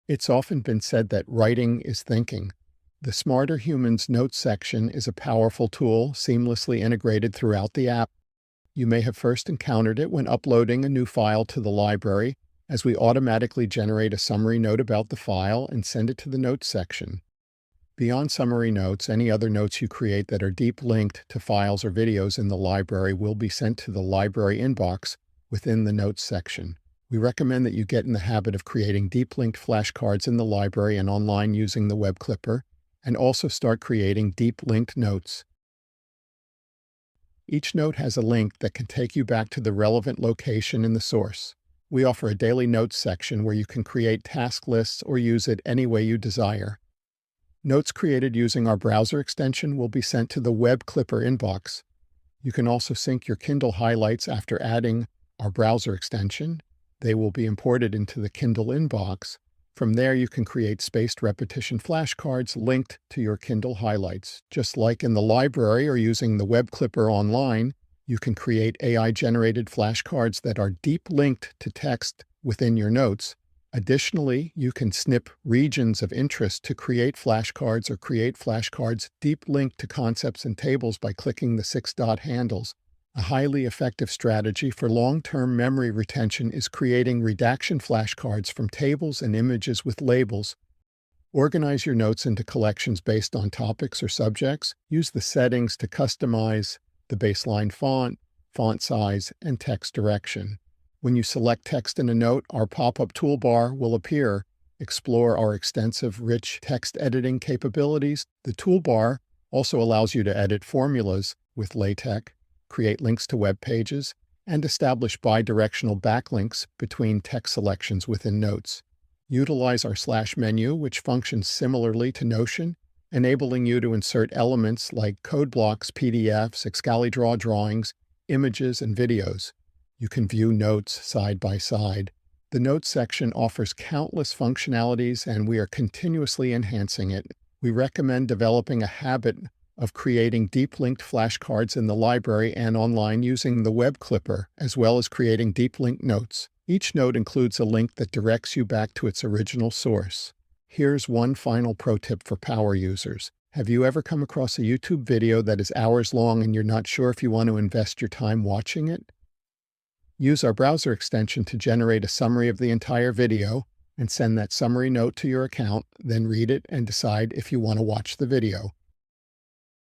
It's often been said that writing is thinking. The SmarterHumans Notes section is a powerful tool seamlessly integrated throughout the app. You may have first encountered it when uploading a new file to the library, as we automatically generate a summary note about the file and send it to the Notes section. Beyond summary notes, any other notes you create that are deep linked to files or videos in the library will be sent to the library inbox within the Notes section. We recommend that you get in the habit of creating deep linked flashcards in the library and online using the web clipper, and also start creating deep linked notes. Each note has a link that can take you back to the relevant location in the source. We offer a daily notes section where you can create task lists or use it any way you desire. Notes created using our browser extension will be sent to the web clipper inbox. You can also sync your Kindle highlights after adding our browser extension. They will be imported into the Kindle inbox. From there, you can create spaced repetition flashcards linked to your Kindle highlights. Just like in the library or using the web clipper online, you can create AI-generated flashcards that are deep linked to text within your notes. Additionally, you can snip regions of interest to create flashcards or create flashcards deep linked to concepts and tables by clicking the 6-dot handles. A highly effective strategy for long-term memory retention is creating redaction flashcards from tables and images with labels. Organize your notes into collections based on topics or subjects. Use the settings to customize the baseline font, font size, and text direction. When you select text in a note, our pop-up toolbar will appear. Explore our extensive, rich text editing capabilities. The toolbar also allows you to edit formulas with LaTeX, create links to web pages, and establish bidirectional backlinks between text selections within notes. Utilize our slash menu, which functions similarly to Notion, enabling you to insert elements like code blocks, PDFs, ExcaliDraw drawings, images, and videos. You can view notes side by side. The Notes section offers countless functionalities, and we are continuously enhancing it. We recommend developing a habit of creating deep linked flashcards in the library and online using the web clipper, as well as creating deep linked notes. Each note includes a link that directs you back to its original source. Here's one final pro tip for power users. Have you ever come across a YouTube video that is hours long and you're not sure if you want to invest your time watching it? Use our browser extension to generate a summary of the entire video and send that summary note to your account, then read it and decide if you want to watch the video.